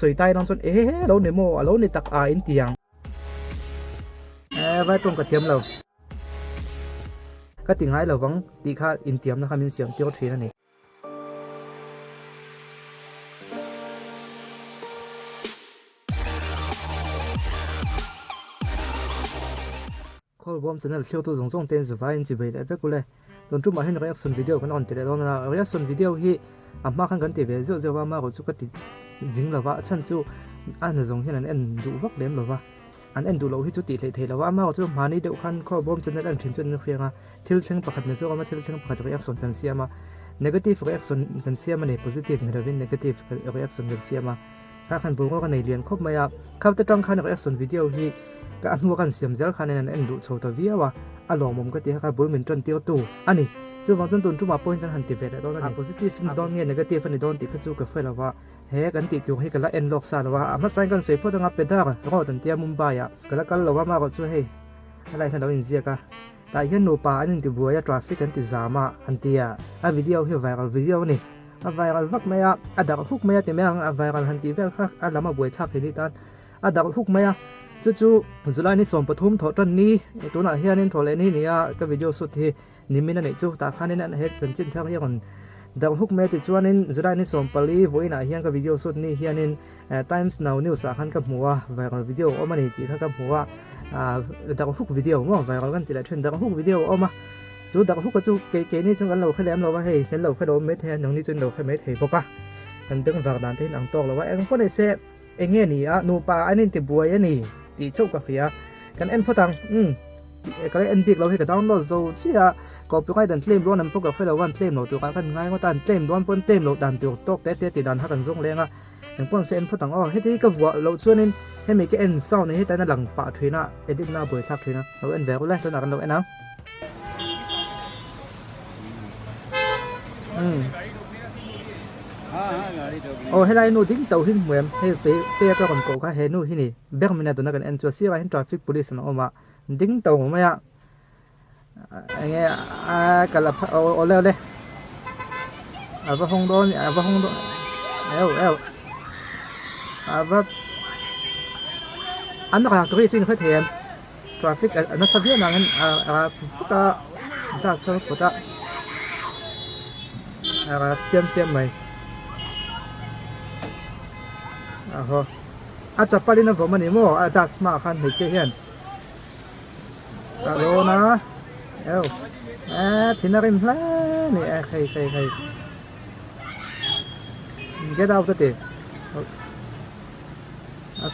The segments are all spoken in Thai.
สวยใต้น้องจนเราเนี่ยโมเราเนี่ยตักอินเตียงไว้ตรงกระเทียมเราก็ติ่งให้เราวังตีค่าอินเตียมนะครับมีเสียงเตี้ยวเทนั่นเองข้อความสนับสนุนตัวส่งเต้นสุดท้ายจีบเลยเพื่อกูเลยตอนจุ่มมาเห็นรีแอคชั่นวิดีโอกันตอนเตะตอนนั้นรีแอคชั่นวิดีโอที่มาขันกันเตะไปเจ้าว่ามาก็จุกติดจริงหรือว่าฉันจู่อันนั้นส่งที่นั่นเอ็นดูวักเล่มหรือว่าอันเอ็นดูเราที่จุดติดเลยแล้วว่ามาก็จุ่มมานี่เดี๋ยวขันข้อความจะนั่นอันถึงจนเพียงอ่ะทิลเชิงประคัดเนี่ยจู่ก็มาทิลเชิงประคัดรีแอคชั่นกันเสียมาnegative reaction กันเสียมาเนี่ย positive เนี่ยเป็น negative reaction กันเสียมาถ้าขันบุญก็กันในเรียนครบมาอ่ะเขาจะต้องขัน reaction วิดีโอที่ก็อันหัวกันเสียมเจ้าขันในนั้นเอ็นดูโชว์ตัววิวว่าอารมณ์มันก็ที่เขาบุญเหมือนจนเตี้ยวตู้อันนี้จู่บางจนตุนจู่มาพูดจนหันติเวทแล้วนั่น positive โดนเงี้ย negative นี่โดนติดขึ้นจู่กับเฟลว่าเฮ้กันติดอยู่ให้กันละเอ็นล็อกซาว่ามาใส่กันเสียพอต้องอัพเป็นได้ก็ตันเตี้ยมุมบ่ายอ่ะก็แล้วกันเราว่ามาก็ช่วยให้อะไรท่านเราอินเสียกันแต่เห็นหนูป่าอันนี้ที่บัวยาทราฟิกกันที่จามาอันที่วิดีโอที่ไวรัลวิดีโอนี่ไวรัลวักไม่ดักฮุกไม่ที่ไม่ไวรัลหันที่เวลค่ะเรามาบัวยทักที่นี่ตอนดักฮุกไม่จู่จุดนี้ส่งปฐมถอดตอนนี้ตัวนั้นเฮียนี่ถอดเลยนี่ก็วิดีโอสุดที่นี่มีนั่นนี่จู่ตาข้านี่นั่นเฮ็ดจนจิ้นเท่าเฮียคนดักฮุกไม่ที่จู่นี้จุดนี้ส่งปลีวัยน่ะเฮียก็วิดีโอสุดนี่เฮียนี่Times Now News ขันกับหัวไวรัลวิดีโอออกมานี่ที่ข้ากับหัวดักฮุกวิดีโอว่าไวรัลกันทีละเทรนดักฮุกวิดีโอออกมาจู่ดักฮุกก็จู่เก๋ๆนี่จนกันเราแค่แหลมเราว่าเฮ้ยเห็นเราแค่โดนเม็ดแทนอย่างนี้จนเราแค่เม็ดเฮ้ยบอกว่ากันเป็นฝากด่านที่หนังตอกเราว่าเอ็งพอได้เสพเอ็งเงี้ยนี่นูปลาอันนี้ติดบัวยันนี่ตีโชคกับเขียกันเอ็นพอตังก็เลยเอ็นบิ๊กเราให้กับดาวน์โหลดโซ่เชี่ยก็ไปให้ดันเทมร้อนนั้นพวกกับเฟลวันเทมเราตัวกันง่ายว่าดันเทมร้อนปนเทมเราดันตัวตกแต่ติดดันหักกันส่งแรงอย่างปนเส้นพอตังให้ที่กับวัวเราช่วยนี่ให้มีแค่เอ็นเศร้าในให้แต่นั่นหลังปะเทน่ะเอ็ดดิ้งหน้าเบื่อทักเทน่ะเราเอ็นแววแรกตัวหนักกันเราเอ็นนะโอ้ให้ไรนู่นทิ้งเต่าทิ้งเหมือนให้เฟียก็คนโกก็ให้นู่นที่นี่แบกมันเนี่ยตัวนั้นกันเอ็นจัวเสียไว้ให้ทราฟิกpoliceนะออกมาทิ้งเต่าไม่เงี้ยกันละเอาเร็วเลยว่าห้องโดนว่าห้องโดนว่าอันนั้นก็ตัวที่จริงเขาเทียนทราฟิกอันนั้นสับเยอะนะงั้นพวกก็จะเชื่อพวกก็เสียมไหมอาจจะไปเล่นผมมันนี่มั้งอาจจะสมาร์ทคันเห็นเชี่ยนฮัลโหลนะที่นั่งริมแพลนี่ใครแกดาวตัวเตะ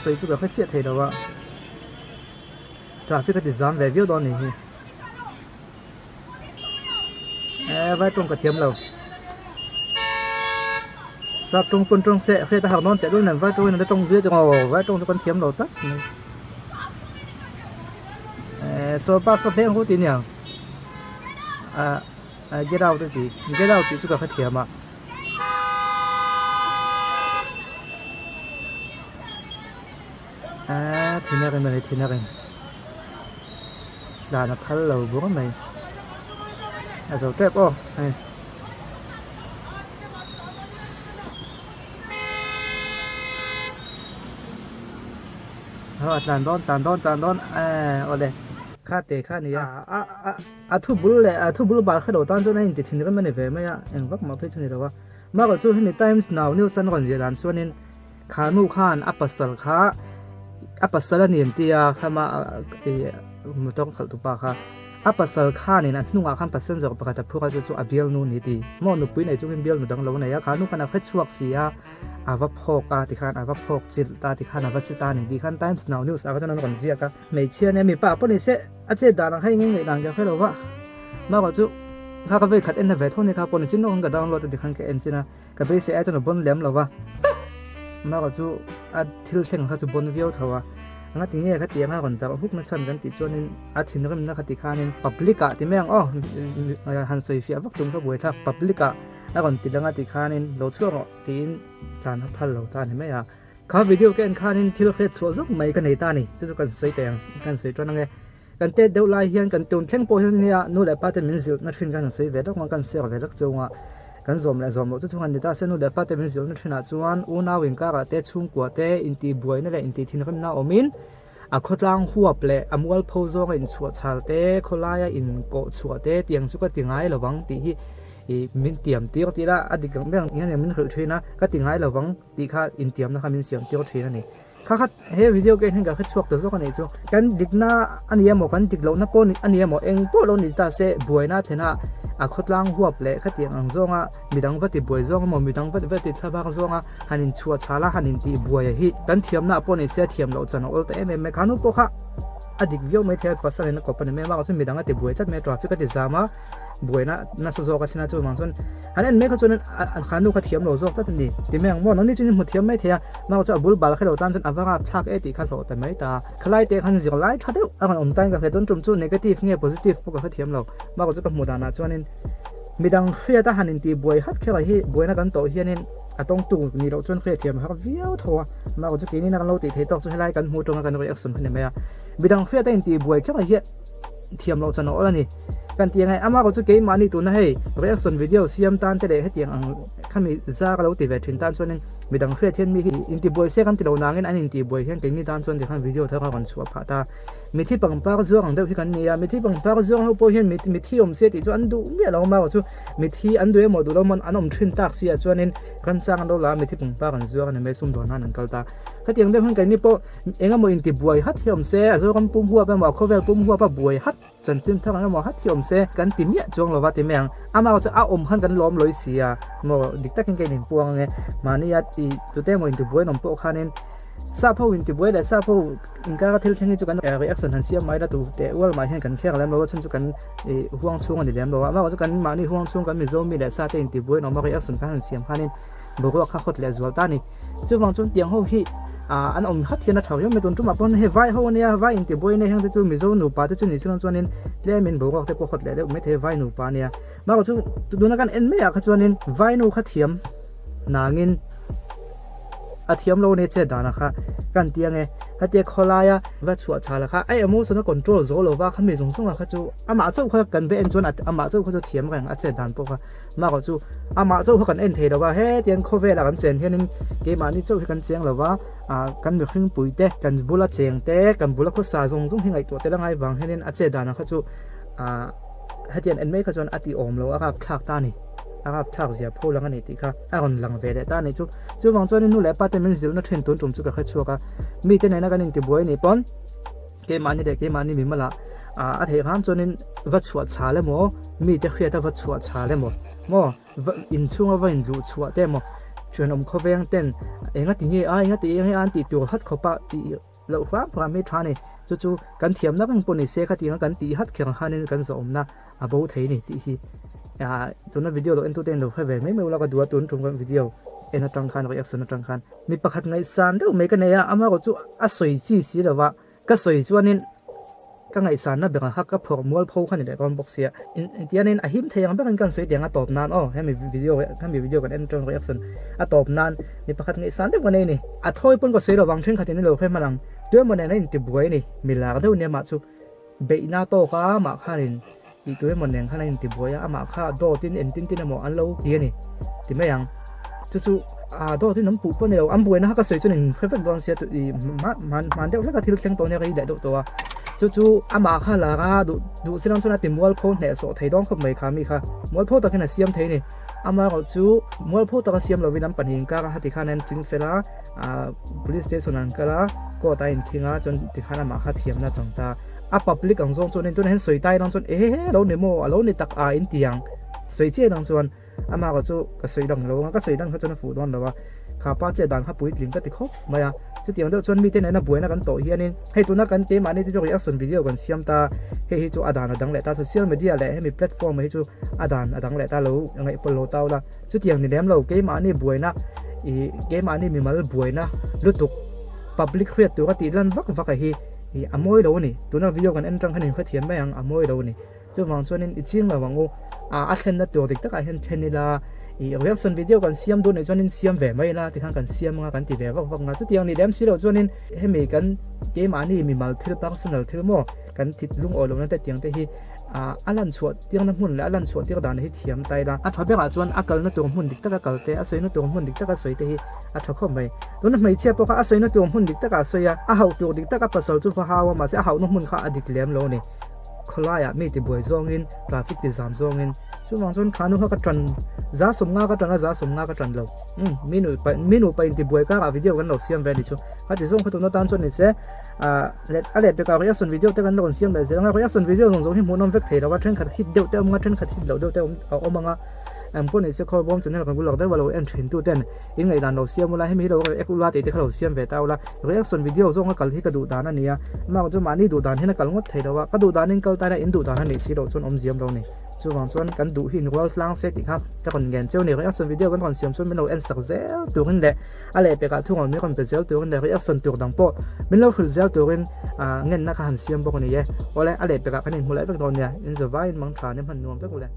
สวยจุดแบบเขาเชี่ยเทแล้วว่าทราฟิกก็ดิสานแบบวิวตอนนี้ไว้ตรงกระเทียมเราสับตรงปนตรงเสะเพื่อจะหักนอนแต่ด้วยนั่นไว้ตรงนั้นจะตรงเยอะจังไว้ตรงกันเทียมเราตั้งโซฟาโซเฟียงหัวตีเนี่ยเกี่ยวกับที่จุดกับเทียมที่นั่นกันไหมที่นั่นกันจานพัลเราบุกไหมอาจจะเจ็บอ๋อจานโดนโอเคข้าเตะข้านี่ทุบบุลเลยทุบบุลบาร์ข้าโดนตอนจนนั้นติดทิ้งกันมันเนี่ยไม่เอ็งวักมาเพื่อชนิดว่ามาก็จู่ให้ใน Times Now News ก่อนเจดันส่วนนี้ขานูข้านอัปสัลขาอัปสัลนี่ที่ข้ามามุตองขัดตุปาค่ะอัปสัลขานี่นะนุ่งอาขันปัสสันจะประกาศพูดกันจู่อาเบลนูนี่ที่มองนุปุยในจู่เห็นเบลนูดังเราเนี่ยขานูข้านักเฟชชวกเสียอาวัพกที่ข้าอาวัพกจิตตาที่ข้าอาวัจิตานี่ที่ข้า Times Now News อาก็จะนั่งก่อนเสียกันไม่เชื่อเนี่ยมีป้าปุ่นนี่เสียอาเจดานังให้งี้ดังจะให้เราว่ามาก็จู่ข้าก็ไปขัดเอ็นเวทโทนี่ครับปุ่นจิ้นน้องก็ดาวน์โหลดที่ข้างแกเอ็นจินะก็ไปเสียจนบนเลี้ยมเราว่ามาก็จู่ทิลเชงข้าจู่บนวิวเท่าว่างั้นทีนี้ข้าเตรียมข้าก่อนแต่ฮุกมันชันกันติดจนนี่ทิ้งเรื่องนั้นข้าติดข้านี่พับลิกะที่แม่งฮันโซฟีวักตุ้งก็บวยทักพับลิกะแล้วก่อนติดเรื่องติดข้านี่เราช่วยตีนจานพัลเราจานเห็นไหมข้าวิดีโอแกนข้านี่ที่เราเคยช่วยสักไม่กันในตานี่จะกันสวยแต่งกันสวยจนนั่งกันเตะเดาลายเฮียนกันตุนเช่งโพสนี่นู่นแหละป้าจะมินซิลนัดฟินกันสวยเวลกันเสียเวลจง กันซอมและซอมโลจุดทุกันเดต้าเซนุเดปาเตเป็นสิลนัทนาจวนอูนาวิงกาเตชุงกัวเตอินตีบวยนั่นแหละอินตีทินคำนาอมินขดลางหัวเปล่อมวลโพซองอินชัวชาเตโคลายอินโกชัวเตเตียงสุกติงไงระวังตีมินเตียมตีก็ตีละอดีตกับเรื่องนี้เนี่ยมินเคยช่วยนะก็ติงไงระวังตีค่าอินเตียมนะครับมินเสียมตีก็ช่วยนั่นเองข้าเฮ้วิดีโอเกมเห็นกับเขาชกตัวสักคนนี้จู่กันดิกน้าอันนี้หมอกันดิกเหล่านับปนอันนี้หมอเองพวกเรานี่ตาเสบวยน่าเช่นขดลางหัวเปล่ขัดเตียงอังซองมีดังวัดติบวยซองหมอมีดังวัดติทับบังซองหันินชัวชาละหันินตีบวยฮิกันเทียมน่าปนเสียเทียมเราจะนอลแต่ไม่ขานุปะอดีตวิวไม่เท่าภาษาเลยนะก็เป็นไม่มากก็จะมีดังติบวยจัดไม่ทราฟิกติดซามาบวยน่าสะโจกันสินะจู่บางส่วนอันนั้นไม่เขาจนขานุขัดเทียมเราซอกตัดนี่ที่ไม่ยังว่านั่นนี่จนหัวเทียมไม่เท่ามาจะบุลบาลให้เราตั้งจนอวกาศทักตีขัดเราแต่ไม่ตาคล้ายเตะขันสิกไล่ทัดเดียวอันตั้งกับเหตุต้นจุ่มจู่เนกาทีฟเนี่ยโพซิทีฟพวกเขาเทียมเรามาก็จะกับหมดนะจวนนี้มีดังเฟียตาหันตีบวยฮัดแค่ไรที่บวยนักกันโตเฮียนี่ต้องตูนี่เราจนเคยเทียมครับวิวทัวมาก็จะกินนี่นักเราติดเทตอกจนให้ไล่กันหูตรงกันเราอยากสนพันธุ์ไหมมีดังเฟียตาหันตีบวยแค่ไรเฮียเทียมเราจะนอแล้วนี่กันเตียงไงมาก็จะเกมมานี่ตัวนั้นให้เราอยากสนวิดีโอเสียมตันแต่เด็กให้เตียงข้ามีซ่าเราติดเวทินตันส่วนนึงมีดังเฟียเทียนมีอินตีบวยเสียกันติดเรานางเงินอันอินตีบวยเฮียนเป็นนี่ตันส่วนที่ข้าวิดีโอเท่ากันชัวผ่าตามีที่ปังปากจ้วงเดียวที่กันเนี่ยมีที่ปังปากจ้วงเขาพูดเห็นมีที่อมเสียติจวนดูเนี่ยเรามาว่าจู่มีที่อันดูหมดดูแล้วมันอันอมทรินตักเสียจวนนี้กันจ้างเราละมีที่ปังปากกันจ้วงเนี่ยไม่สุ่มโดนนั่นนั่นก็ตาถ้าเตียงเดียวกันนี่พอเองก็มองอินติบวยฮัทที่อมเสียจ้วงปุ่มหัวเป็นว่าเขาเวลปุ่มหัวปะบวยฮัทจนสิ้นทั้งนั้นมองฮัทที่อมเสียกันติมเนี่ยจ้วงเราว่าติมยังมาว่าจะเอาอมหันกันล้อมลอยเสียมอดิกตักกันเห็นปวงไงมานี่ยัดอีตัวเต้มองอินติบวยนมโปขานินซาพูอินติบวยและซาพูอินกาก็เทลเชนี่จุกันรีแอคชั่นทันเสียไม่ได้ตัวแต่ว่ามาเห็นกันแค่กันแล้วเราฉันจุกันห่วงช่วงกันเดียวเราว่าจุกันมานี่ห่วงช่วงกันมีโซมีและซาเตอินติบวยน้องมารีแอคชั่นกันทันเสียขานินบอกว่าข้าขดและจวบตานี่จุฟังจนเตียงห้องที่อันอมฮัทเทียนเท่ายังไม่ต้นจุมาปนให้ไว้ห้องเนี่ยไว้อินติบวยเนี่ยยังจะมีโซหนูป่าจะจุนี่ส่วนส่วนนี้เลี้ยมินบอกว่าแต่พอขดแล้วไม่เทไว้หนูป่าเนี่ยมาก็จุดูนักการเอ็นไม่อยากขดส่วนนี้ไว้หนูขัดเทียมนางอินอาเทียมเราเนี่ยเจดานะคะกันเตียงไงฮัตเตียคอลายะวัดชัวชาละค่ะไอ้อโมสนคอนโทรลโซโลว่าเขาไม่ส่งค่ะจู่อามาจู่เขากันเว้นจวนอามาจู่เขาจะเทียมกันอาเจดานพวกค่ะมาก็จู่อามาจู่เขากันเอ็นเทแล้วว่าเฮ้เตียงโคเวลากันเจนเฮียนึงเกมานี่จู่กันเจียงแล้วว่ากันมีขึ้นปุ๋ยเตะกันบุละเจียงเตะกันบุละคุสาจงเฮงไอตัวเตะละไงบางเฮียนึงอาเจดานนะคะจู่ฮัตเตียนเอ็นไม่เขาจวนอาติอมแล้วครับทักตานี่อาทักเสียพูดแล้วกันนี่ติค่ะคนหลังเวรตาในจู่ฟังจวนนู่นแหละป้าเต็มสิลนั่นเทรนตุนจุ่มจู่กับเขาชัวกันมีแต่ไหนนักการอินติบวยนี่ปอนเกมานี่เด็กเกมานี่มีมาละอาเทียมจวนนี้วัดชัวชาเลยมั้งมีแต่เขียนแต่วัดชัวชาเลยมั้งอินช่วงว่าอินรู้ชัวแต่มั้งชวนอมเขาเวียงเต้นเองก็ตีเองก็ตีให้อันตีตัวฮัดเขาปะตีเราฟ้าพราไม่ทานนี่จู่กันเทียมนักเป็นปนนี่เสียก็ตีกันตีฮัดแข่งขันนี่กันสมนะบ่าวไทยนี่ตีตัวนั้นวิดีโอเราเอ็นตัวเต้นเราให้เว้ไม่เวลาก็ดูตัวนั้นตรงกันวิดีโอเอ็นตรังคันรีแอคชั่นตรังคันมีประคัดไงสันเดี๋ยวไม่กันเนี่ยอามาก็จู่สวยจีสีแล้วว่าก็สวยจวนนี้ก็ไงสันนะเบงฮักกับพวกมัวพูขันนี่แหละก็บอกเสียที่อันนี้หิมเทียงเป็นกันสวยเดียงตอบนานให้มีวิดีโอกันมีวิดีโอกันเอ็นตรังรีแอคชั่นตอบนานมีประคัดไงสันเดี๋ยววันนี้นี่ถอยปุ่นก็สวยระวังเทรนขัดนี่เราให้มาลังด้วยมันเนี่ยนี่ติบวยนี่มีหลากเดี๋ยวเนี่ยมาจู่เบย์หน้าโตก็มาขันอีตัวมันเนี่ยข้างในติบวยมาข้าโดตินเอ็นตินตินหมออันเราเดียนี่ที่ไม่ยังจู่โดตินน้ำปูปนเนี่ยเราอันบวยนะก็สวยจนหนึ่งเพื่อนโดนเสียตัวมันเดี๋ยวแล้วก็ที่เราเลี้ยงตัวเนี่ยก็ได้ตัวจู่มาข้าละก็ดูสิ่งนั้นติมัวพูเนี่ยสอไทยต้องเขาไม่ขามีค่ะมัวพูตะแค่นั้นเสียมไทยนี่มาก็จู่มัวพูตะก็เสียมเราวินัมปัญญาก็ที่ข้านั้นจึงเฟล่าpolice station นั่นก็ละก็ตายอินคิงจนที่ข้านั้นมาข้าเทียมน่าจังตาpublic อังจงจนนี่ตัวเห็นสวยใต้นั่งจนเราเนี่ยโม่เราเนี่ยตักอินเตียงสวยเจี๊ยนั่งจนมาก็จู่ก็สวยดังเราก็สวยดังเขาจนฝูดอนเราว่าข้าป้าเจี๊ยดังข้าปุ๋ยลิงก็ติดคบมาอ่ะจู่เตียงเดียวจนมีแต่ไหนน่ะบวยน่ะกันโตเฮียนี่ให้ตัวนักกันเกมอันนี้จู่รีแอคชั่นวิดีโอกันเสียมตาให้จู่อดานดังแหละตาโซเชียลมีเดียแหละให้มีแพลตฟอร์มให้จู่อดานดังแหละตาเรายังไงปโลตาละจู่เตียงนี่แหลมเราเกมอันนี้บวยนะเกมอันนี้มีมาลบวยนะลุตุก public เครียดตัวก็ติดลันวักไอ้อโมยเรานี่ตัวนั้นวิดีโอกันเอ็นตรังขันนี่เขาเทียมไปยังอโมยเรานี่จู่ฟังส่วนนี้จริงเราวังโอ้อาเทนนั่นตัวเด็กตะการเห็นเทนนี่ละ reaction video kan siam do ne chuanin siam ve mai la ti khan kan siam nga kan ti ve vak nga chu tiang ni dem si lo chuanin hemi kan game ani mi mal thil personal thil mo kan thit lung olong na te tiang te hi alan chuat tiang na hmun la alan chuat tiang dan hi thiam tai la a thabe ga chuan akal na tung hmun dik taka kalte a soi na tung hmun dik taka soi te hi a thakho mai don mai chia po kha a soi na tung hmun dik taka soya a hau tu dik taka pasal chu fa hawa ma se a hau na hmun kha adik lem lo ni kholaya mi ti boi zongin traffic ti jam zongin chu wang chon khanu ha ka tran za som nga ka tran za som nga ka tran lo minu pa in ti boi ka video kan lo siam ve ni chu ha ti zong khato na tan chon ni se let ale pe ka reaction video te kan lo siam le se nga reaction video zong hi monom vek thei rawa thren khat hit deu te nga thren khat hit lo deu te omanga pon se khol bom channel kan bulok de walo en thin tu ten in ngai dan lo siam mula hemi lo ekula te khalo siam ve taula reaction video zong kal hi ka du dan ania ma ko mani du dan hena kal ngot thei dawa ka du dan in kal ta na in du dan ni si lo chon om jiam lo ni chu wang chon kan du hin wal flang se ti kha ta kon gen cheu ni reaction video kan kon siam chon min lo en sak zel tu hin le ale pe ka thung mi kon pe zel tu hin le reaction tu dang po min lo fil zel tu hin ngen na ka han siam bo ko ni ye ole ale pe ka kan in mulai bek don ya in the vine mang tha ne man nuam pe ko le